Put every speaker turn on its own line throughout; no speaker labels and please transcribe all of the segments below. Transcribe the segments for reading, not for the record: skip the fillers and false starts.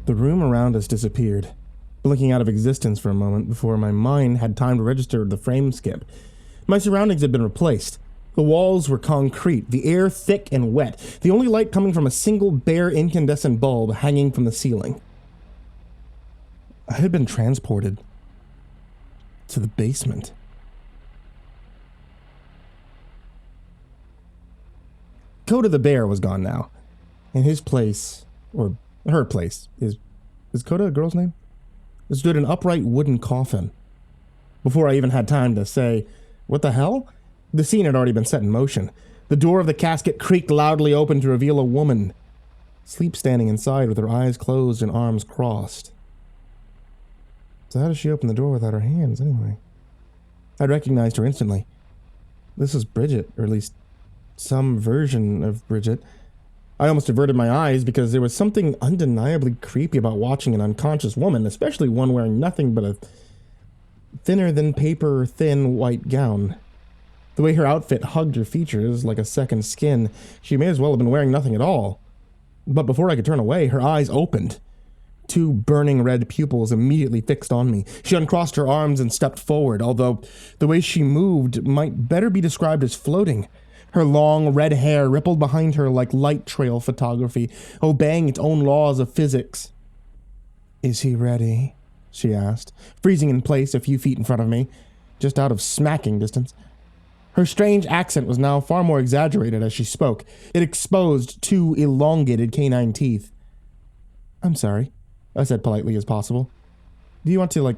The room around us disappeared, blinking out of existence for a moment before my mind had time to register the frame skip. My surroundings had been replaced. The walls were concrete, the air thick and wet, the only light coming from a single bare incandescent bulb hanging from the ceiling. I had been transported to the basement. Coda the bear was gone now. In his place, or her place, is Coda a girl's name? There stood an upright wooden coffin. Before I even had time to say, "What the hell?" the scene had already been set in motion. The door of the casket creaked loudly open to reveal a woman, asleep standing inside with her eyes closed and arms crossed. So how does she open the door without her hands, anyway? I recognized her instantly. This was Bridget, or at least some version of Bridget. I almost averted my eyes because there was something undeniably creepy about watching an unconscious woman, especially one wearing nothing but a thinner-than-paper thin white gown. The way her outfit hugged her features like a second skin, she may as well have been wearing nothing at all. But before I could turn away, her eyes opened. Two burning red pupils immediately fixed on me. She uncrossed her arms and stepped forward, although the way she moved might better be described as floating. Her long red hair rippled behind her like light trail photography, obeying its own laws of physics. "Is he ready?" she asked, freezing in place a few feet in front of me, just out of smacking distance. Her strange accent was now far more exaggerated as she spoke. It exposed two elongated canine teeth. "I'm sorry," I said politely as possible. "Do you want to,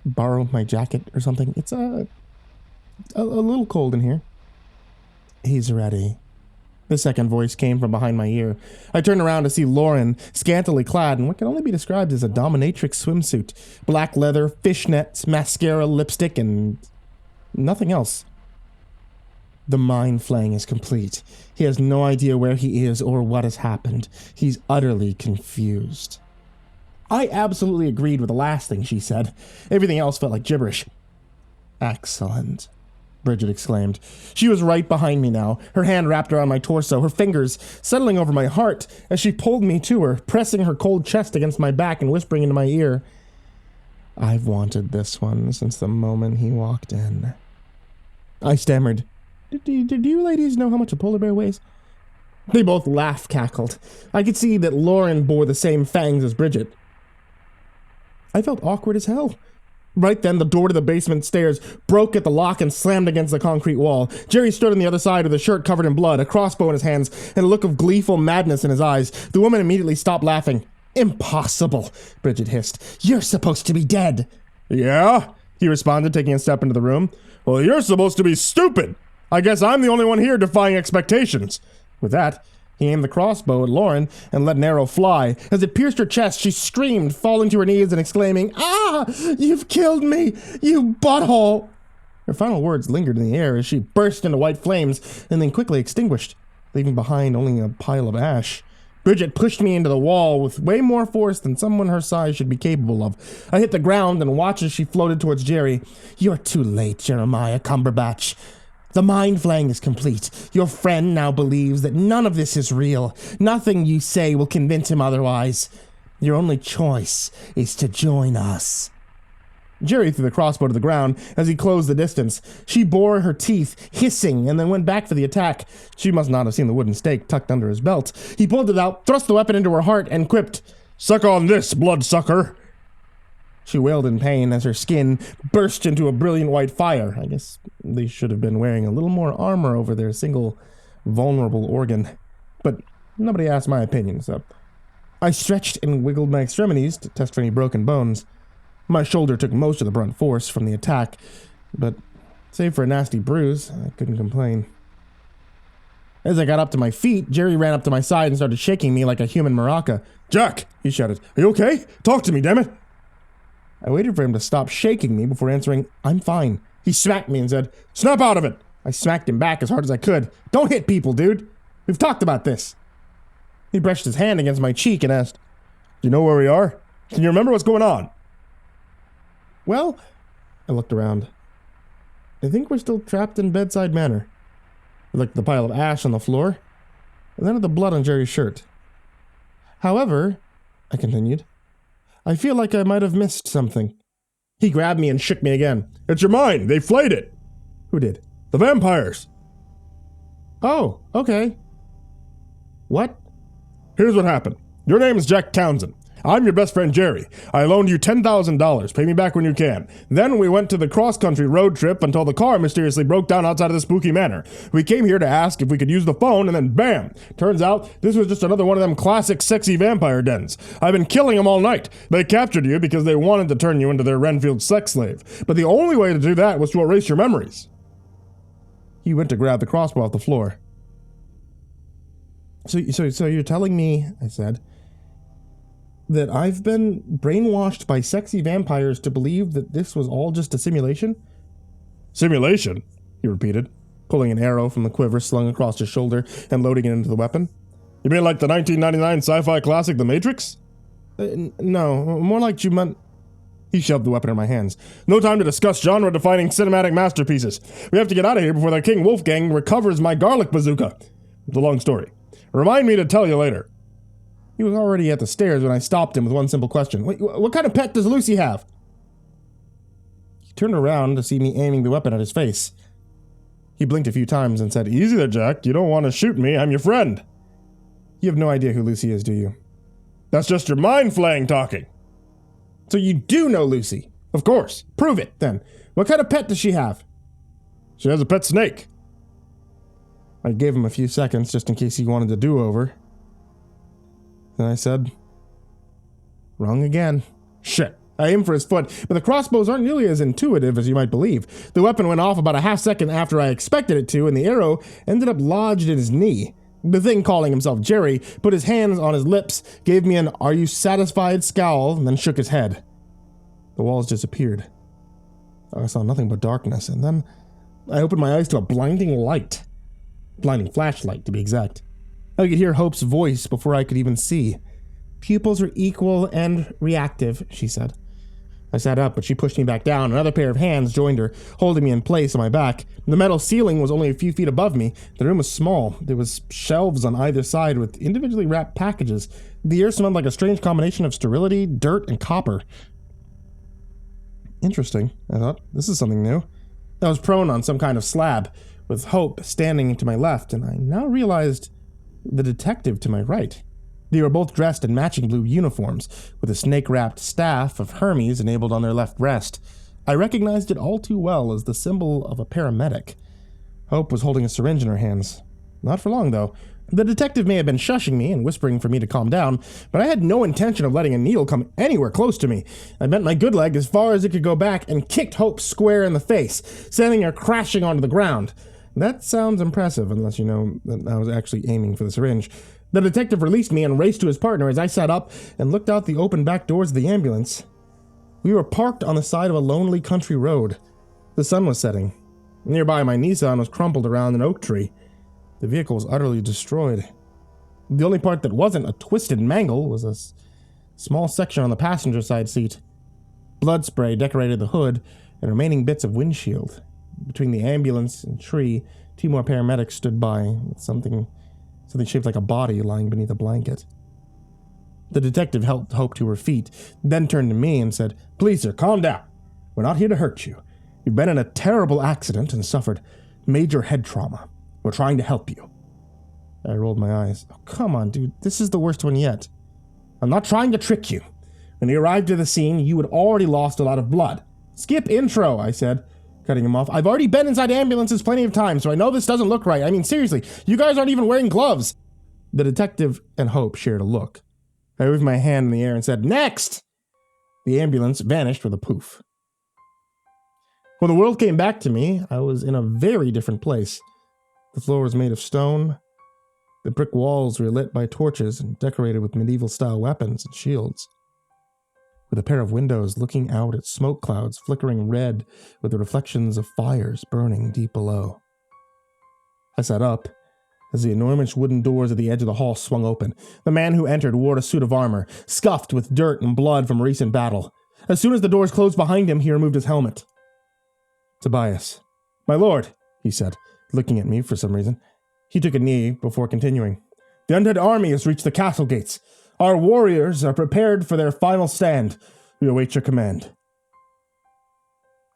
borrow my jacket or something? It's, a little cold in here." "He's ready." The second voice came from behind my ear. I turned around to see Lauren, scantily clad in what can only be described as a dominatrix swimsuit. Black leather, fishnets, mascara, lipstick, and nothing else. "The mind flaying is complete. He has no idea where he is or what has happened. He's utterly confused." I absolutely agreed with the last thing she said. Everything else felt like gibberish. "Excellent," Bridget exclaimed. She was right behind me now, her hand wrapped around my torso, her fingers settling over my heart as she pulled me to her, pressing her cold chest against my back and whispering into my ear, "I've wanted this one since the moment he walked in." I stammered, Do you ladies know how much a polar bear weighs?" They both cackled. I could see that Lauren bore the same fangs as Bridget. I felt awkward as hell. Right then, the door to the basement stairs broke at the lock and slammed against the concrete wall. Jerry stood on the other side with a shirt covered in blood, a crossbow in his hands, and a look of gleeful madness in his eyes. The woman immediately stopped laughing. "Impossible," Bridget hissed. "You're supposed to be dead." "Yeah?" he responded, taking a step into the room. "Well, you're supposed to be stupid. I guess I'm the only one here defying expectations." With that, he aimed the crossbow at Lauren and let an arrow fly. As it pierced her chest, she screamed, falling to her knees and exclaiming, "Ah! You've killed me, you butthole!" Her final words lingered in the air as she burst into white flames and then quickly extinguished, leaving behind only a pile of ash. Bridget pushed me into the wall with way more force than someone her size should be capable of. I hit the ground and watched as she floated towards Jerry. "You're too late, Jeremiah Cumberbatch. The mind flaying is complete. Your friend now believes that none of this is real. Nothing you say will convince him otherwise. Your only choice is to join us." Jerry threw the crossbow to the ground as he closed the distance. She bore her teeth, hissing, and then went back for the attack. She must not have seen the wooden stake tucked under his belt. He pulled it out, thrust the weapon into her heart, and quipped, "Suck on this, bloodsucker." She wailed in pain as her skin burst into a brilliant white fire. I guess they should have been wearing a little more armor over their single vulnerable organ. But nobody asked my opinion, so I stretched and wiggled my extremities to test for any broken bones. My shoulder took most of the brunt force from the attack, but save for a nasty bruise, I couldn't complain. As I got up to my feet, Jerry ran up to my side and started shaking me like a human maraca. "Jack!" he shouted. "Are you okay? Talk to me, dammit!" I waited for him to stop shaking me before answering, "I'm fine." He smacked me and said, "Snap out of it!" I smacked him back as hard as I could. "Don't hit people, dude. We've talked about this." He brushed his hand against my cheek and asked, "Do you know where we are? Can you remember what's going on?" "Well," I looked around. "I think we're still trapped in Bedside Manor." I looked at the pile of ash on the floor, and then at the blood on Jerry's shirt. "However," I continued. I feel like I might have missed something. He grabbed me and shook me again. It's your mind. They flayed it. Who did? The vampires. Oh, okay. What? Here's what happened. Your name is Jack Townsend. I'm your best friend Jerry. I loaned you $10,000. Pay me back when you can. Then we went to the cross-country road trip until the car mysteriously broke down outside of the spooky manor. We came here to ask if we could use the phone, and then bam! Turns out this was just another one of them classic sexy vampire dens. I've been killing them all night. They captured you because they wanted to turn you into their Renfield sex slave. But the only way to do that was to erase your memories. He went to grab the crossbow off the floor. So you're telling me, I said, that I've been brainwashed by sexy vampires to believe that this was all just a simulation? Simulation? He repeated, pulling an arrow from the quiver slung across his shoulder and loading it into the weapon. You mean like the 1999 sci-fi classic The Matrix? No, more like He shoved the weapon in my hands. No time to discuss genre-defining cinematic masterpieces. We have to get out of here before the King Wolfgang recovers my garlic bazooka. It's a long story. Remind me to tell you later. He was already at the stairs when I stopped him with one simple question. What kind of pet does Lucy have? He turned around to see me aiming the weapon at his face. He blinked a few times and said, Easy there, Jack. You don't want to shoot me. I'm your friend. You have no idea who Lucy is, do you? That's just your mind-flaying talking. So you do know Lucy? Of course. Prove it, then. What kind of pet does she have? She has a pet snake. I gave him a few seconds just in case he wanted a do-over. Then I said, Wrong again. Shit. I aimed for his foot, but the crossbows aren't nearly as intuitive as you might believe. The weapon went off about a half second after I expected it to, and the arrow ended up lodged in his knee. The thing calling himself Jerry put his hands on his lips, gave me an "Are you satisfied?" scowl, and then shook his head. The walls disappeared. I saw nothing but darkness, and then I opened my eyes to a blinding light. Blinding flashlight, to be exact. I could hear Hope's voice before I could even see. Pupils are equal and reactive, she said. I sat up, but she pushed me back down. Another pair of hands joined her, holding me in place on my back. The metal ceiling was only a few feet above me. The room was small. There was shelves on either side with individually wrapped packages. The air smelled like a strange combination of sterility, dirt, and copper. Interesting, I thought. This is something new. I was prone on some kind of slab, with Hope standing to my left, and I now realized the detective to my right. They were both dressed in matching blue uniforms, with a snake-wrapped staff of Hermes enabled on their left breast. I recognized it all too well as the symbol of a paramedic. Hope was holding a syringe in her hands. Not for long, though. The detective may have been shushing me and whispering for me to calm down, but I had no intention of letting a needle come anywhere close to me. I bent my good leg as far as it could go back and kicked Hope square in the face, sending her crashing onto the ground. That sounds impressive, unless you know that I was actually aiming for the syringe. The detective released me and raced to his partner as I sat up and looked out the open back doors of the ambulance. We were parked on the side of a lonely country road. The sun was setting. Nearby, my Nissan was crumpled around an oak tree. The vehicle was utterly destroyed. The only part that wasn't a twisted mangle was a small section on the passenger side seat. Blood spray decorated the hood and remaining bits of windshield. Between the ambulance and tree, two more paramedics stood by, with something shaped like a body lying beneath a blanket. The detective helped Hope to her feet, then turned to me and said, Please, sir, calm down. We're not here to hurt you. You've been in a terrible accident and suffered major head trauma. We're trying to help you. I rolled my eyes. Oh, come on, dude. This is the worst one yet. I'm not trying to trick you. When you arrived at the scene, you had already lost a lot of blood. Skip intro, I said, cutting him off. I've already been inside ambulances plenty of times, so I know this doesn't look right. I mean, seriously, you guys aren't even wearing gloves. The detective and Hope shared a look. I waved my hand in the air and said, Next! The ambulance vanished with a poof. When the world came back to me, I was in a very different place. The floor was made of stone. The brick walls were lit by torches and decorated with medieval-style weapons and shields. With a pair of windows looking out at smoke clouds flickering red with the reflections of fires burning deep below. I sat up as the enormous wooden doors at the edge of the hall swung open. The man who entered wore a suit of armor, scuffed with dirt and blood from recent battle. As soon as the doors closed behind him, he removed his helmet. Tobias. My lord, he said, looking at me for some reason. He took a knee before continuing. The undead army has reached the castle gates. Our warriors are prepared for their final stand. We await your command.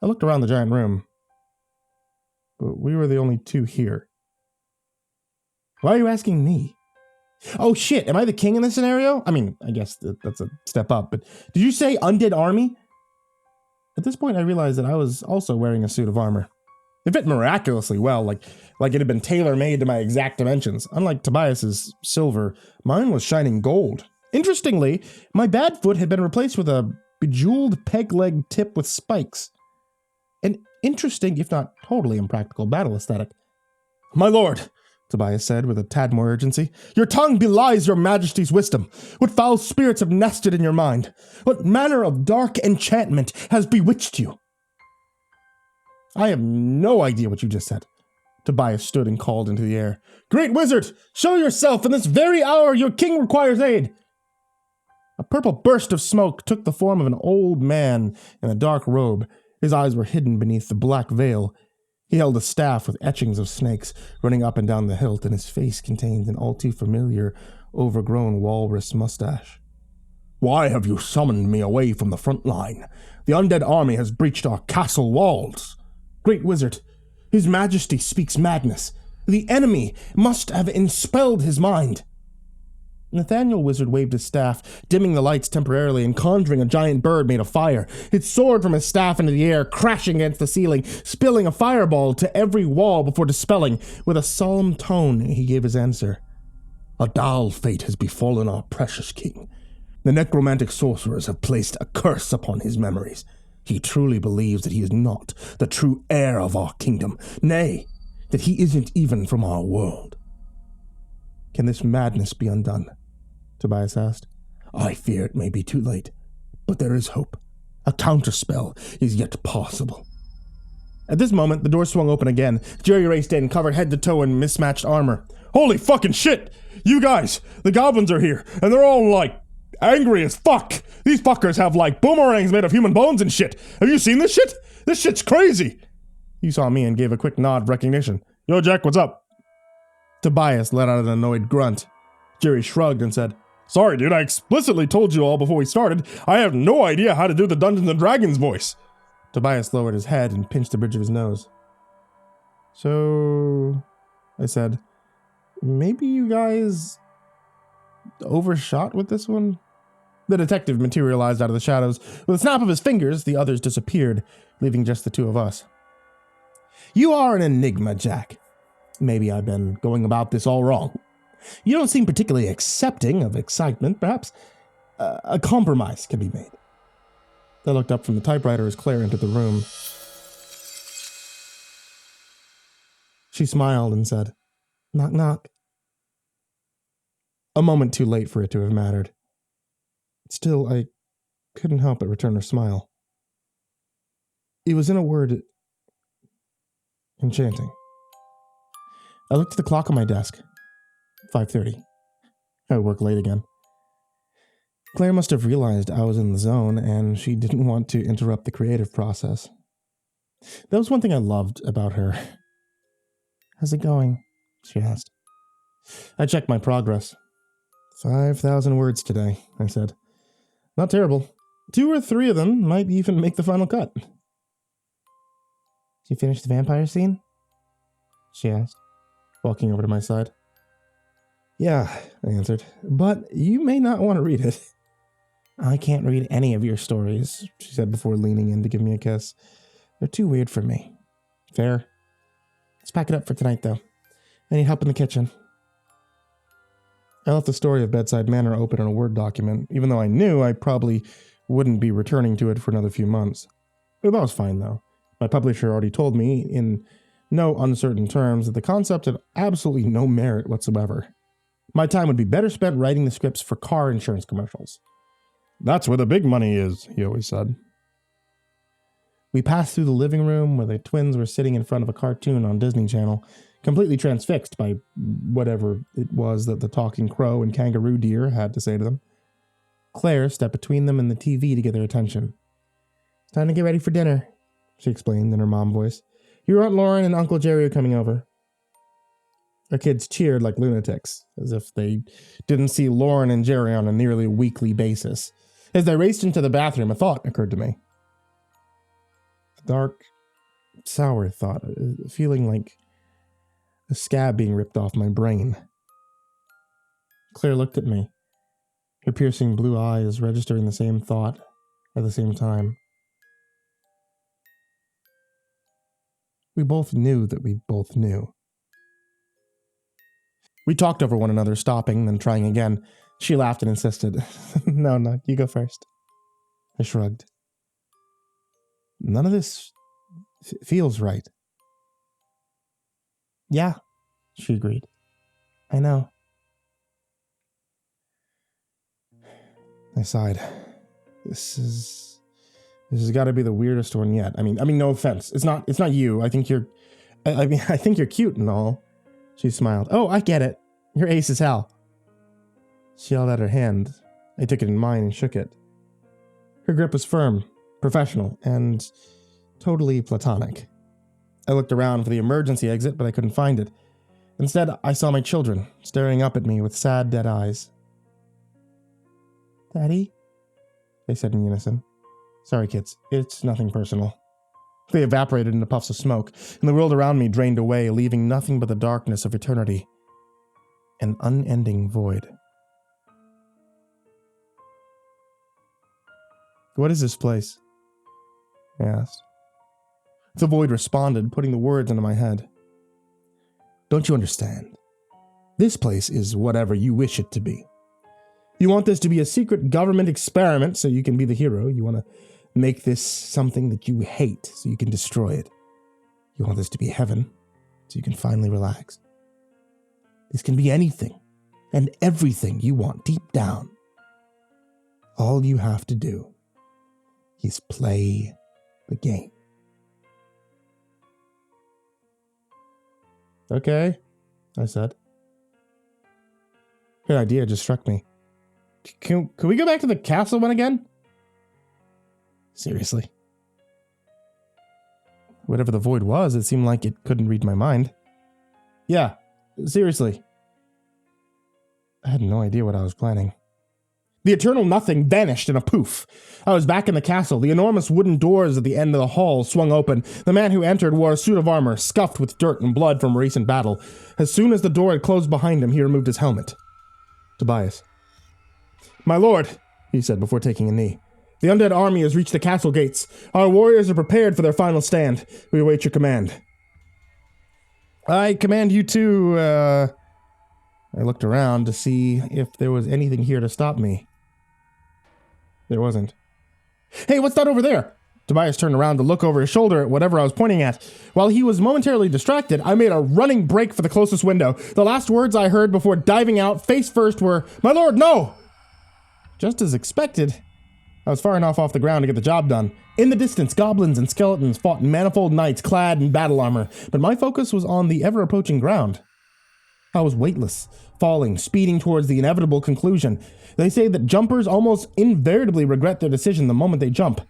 I looked around the giant room, but we were the only two here. Why are you asking me? Oh shit, am I the king in this scenario? I mean, I guess that's a step up, but did you say undead army? At this point, I realized that I was also wearing a suit of armor. It fit miraculously well, like it had been tailor-made to my exact dimensions. Unlike Tobias's silver, mine was shining gold. Interestingly, my bad foot had been replaced with a bejeweled peg-leg tip with spikes. An interesting, if not totally impractical, battle aesthetic. My lord, Tobias said with a tad more urgency, your tongue belies your majesty's wisdom. What foul spirits have nested in your mind? What manner of dark enchantment has bewitched you? I have no idea what you just said. Tobias stood and called into the air. Great wizard, show yourself! In this very hour your king requires aid! A purple burst of smoke took the form of an old man in a dark robe. His eyes were hidden beneath the black veil. He held a staff with etchings of snakes running up and down the hilt, and his face contained an all too familiar, overgrown walrus mustache. Why have you summoned me away from the front line? The undead army has breached our castle walls. Great wizard, his majesty speaks madness. The enemy must have enspelled his mind. Nathaniel Wizard waved his staff, dimming the lights temporarily and conjuring a giant bird made of fire. It soared from his staff into the air, crashing against the ceiling, spilling a fireball to every wall before dispelling. With a solemn tone, he gave his answer. A dull fate has befallen our precious king. The necromantic sorcerers have placed a curse upon his memories. He truly believes that he is not the true heir of our kingdom. Nay, that he isn't even from our world. Can this madness be undone? Tobias asked. I fear it may be too late, but there is hope. A counterspell is yet possible. At this moment, the door swung open again. Jerry raced in, covered head to toe in mismatched armor. Holy fucking shit! You guys, the goblins are here, and they're all, angry as fuck! These fuckers have, boomerangs made of human bones and shit! Have you seen this shit? This shit's crazy! He saw me and gave a quick nod of recognition. Yo, Jack, what's up? Tobias let out an annoyed grunt. Jerry shrugged and said, Sorry, dude, I explicitly told you all before we started. I have no idea how to do the Dungeons & Dragons voice. Tobias lowered his head and pinched the bridge of his nose. So, I said, maybe you guys overshot with this one? The detective materialized out of the shadows. With a snap of his fingers, the others disappeared, leaving just the two of us. You are an enigma, Jack. Maybe I've been going about this all wrong. You don't seem particularly accepting of excitement. Perhaps a compromise can be made. I looked up from the typewriter as Claire entered the room. She smiled and said, Knock, knock. A moment too late for it to have mattered. Still, I couldn't help but return her smile. It was, in a word, enchanting. I looked at the clock on my desk. 5:30. I would work late again. Claire must have realized I was in the zone, and she didn't want to interrupt the creative process. That was one thing I loved about her. How's it going? She asked. I checked my progress. 5,000 words today, I said. Not terrible. 2 or 3 of them might even make the final cut. Did you finish the vampire scene? She asked, walking over to my side. Yeah, I answered, but you may not want to read it. I can't read any of your stories, she said before leaning in to give me a kiss. They're too weird for me. Fair. Let's pack it up for tonight, though. I need help in the kitchen. I left the story of Bedside Manor open in a Word document, even though I knew I probably wouldn't be returning to it for another few months. But that was fine, though. My publisher already told me, in no uncertain terms, that the concept had absolutely no merit whatsoever. My time would be better spent writing the scripts for car insurance commercials. That's where the big money is, he always said. We passed through the living room where the twins were sitting in front of a cartoon on Disney Channel, completely transfixed by whatever it was that the talking crow and kangaroo deer had to say to them. Claire stepped between them and the TV to get their attention. It's time to get ready for dinner, she explained in her mom voice. Your Aunt Lauren and Uncle Jerry are coming over. The kids cheered like lunatics, as if they didn't see Lauren and Jerry on a nearly weekly basis. As they raced into the bathroom, a thought occurred to me. A dark, sour thought, feeling like a scab being ripped off my brain. Claire looked at me, her piercing blue eyes registering the same thought at the same time. We both knew that we both knew. We talked over one another, stopping, then trying again. She laughed and insisted. No, you go first. I shrugged. None of this feels right. Yeah, she agreed. I know. I sighed. This has got to be the weirdest one yet. I mean, no offense. It's not you. I think you're cute and all. She smiled. Oh, I get it. You're ace as hell. She held out her hand. I took it in mine and shook it. Her grip was firm, professional, and totally platonic. I looked around for the emergency exit, but I couldn't find it. Instead, I saw my children staring up at me with sad, dead eyes. Daddy? They said in unison. Sorry, kids. It's nothing personal. They evaporated into puffs of smoke, and the world around me drained away, leaving nothing but the darkness of eternity. An unending void. What is this place? I asked. The void responded, putting the words into my head. Don't you understand? This place is whatever you wish it to be. You want this to be a secret government experiment so you can be the hero. You want to make this something that you hate so you can destroy it. You want this to be heaven so you can finally relax. This can be anything and everything you want deep down. All you have to do is play the game. Okay, I said. Good idea just struck me. Can we go back to the castle one again? Seriously. Whatever the void was, it seemed like it couldn't read my mind. Yeah, seriously. I had no idea what I was planning. The eternal nothing vanished in a poof. I was back in the castle. The enormous wooden doors at the end of the hall swung open. The man who entered wore a suit of armor, scuffed with dirt and blood from a recent battle. As soon as the door had closed behind him, he removed his helmet. Tobias. My lord, he said before taking a knee. The undead army has reached the castle gates. Our warriors are prepared for their final stand. We await your command. I command you to, I looked around to see if there was anything here to stop me. There wasn't. Hey, what's that over there? Tobias turned around to look over his shoulder at whatever I was pointing at. While he was momentarily distracted, I made a running break for the closest window. The last words I heard before diving out face first were, "My lord, no!" Just as expected, I was far enough off the ground to get the job done. In the distance, goblins and skeletons fought manifold knights clad in battle armor, but my focus was on the ever-approaching ground. I was weightless, falling, speeding towards the inevitable conclusion. They say that jumpers almost invariably regret their decision the moment they jump.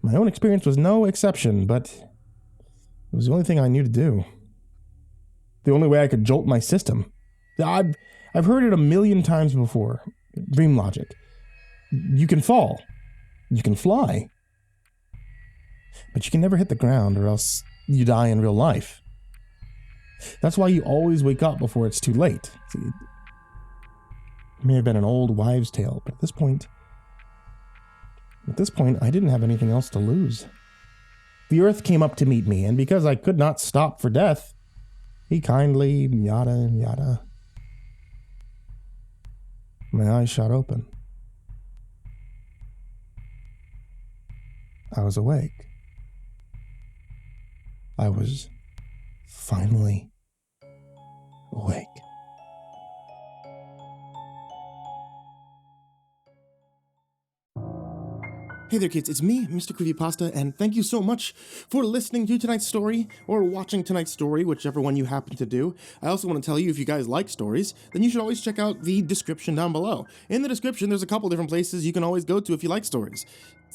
My own experience was no exception, but it was the only thing I knew to do. The only way I could jolt my system. I've heard it a million times before. Dream logic. You can fall. You can fly. But you can never hit the ground or else you die in real life. That's why you always wake up before it's too late. See, it may have been an old wives' tale, but at this point, I didn't have anything else to lose. The earth came up to meet me, and because I could not stop for death, he kindly yada yada. My eyes shot open. I was awake. I was finally awake. Hey there kids, it's me, MrCreepyPasta, and thank you so much for listening to tonight's story, or watching tonight's story, whichever one you happen to do. I also want to tell you, if you guys like stories, then you should always check out the description down below. In the description, there's a couple different places you can always go to if you like stories.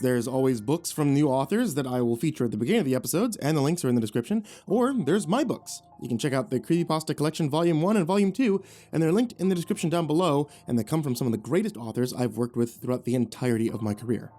There's always books from new authors that I will feature at the beginning of the episodes, and the links are in the description, or there's my books. You can check out the Creepypasta Collection Volume 1 and Volume 2, and they're linked in the description down below, and they come from some of the greatest authors I've worked with throughout the entirety of my career.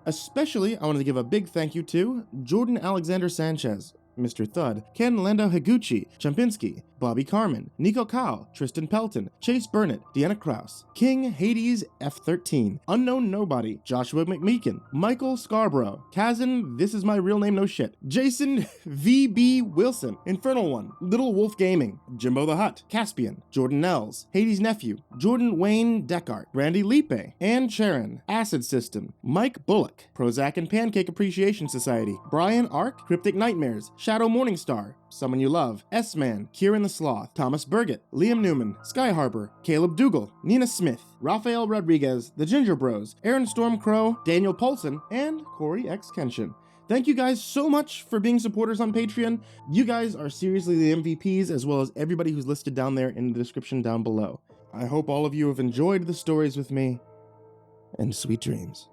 Especially, I wanted to give a big thank you to Jordan Alexander Sanchez, Mr. Thud, Ken Lando Higuchi, Chompski, Bobby Carmen, Nico kaeo, Tristain Pelton, Chase Burnett, Deanna Kraus, King Hades F13, Unknown Nobody, Joshua McMeekin, Michael Scarborough, Kazan, this is my real name, no shit, Jason VB Wilson, Infernal One, Little Wolf Gaming, JimboTheHutt, Caspian, Jordan Nells, Hades' nephew, Jordan Wayne Deckard, Randy Leipe, Ann Charron, AcidSystem, Mike Bullock, Prozac and Pancake Appreciation Society, Brian Ark, Cryptic Nightmares, Shadow Morningstar, Someone You Love, S-Man, Kieran the Sloth, Thomas Burgett, Liam Newman, Sky Harbor, Caleb Dougal, Nina Smith, Rafael Rodriguez, The Ginger Bros, Aaron Stormcrow, Daniel Paulson, and CoryxKenshin. Thank you guys so much for being supporters on Patreon. You guys are seriously the MVPs, as well as everybody who's listed down there in the description down below. I hope all of you have enjoyed the stories with me, and sweet dreams.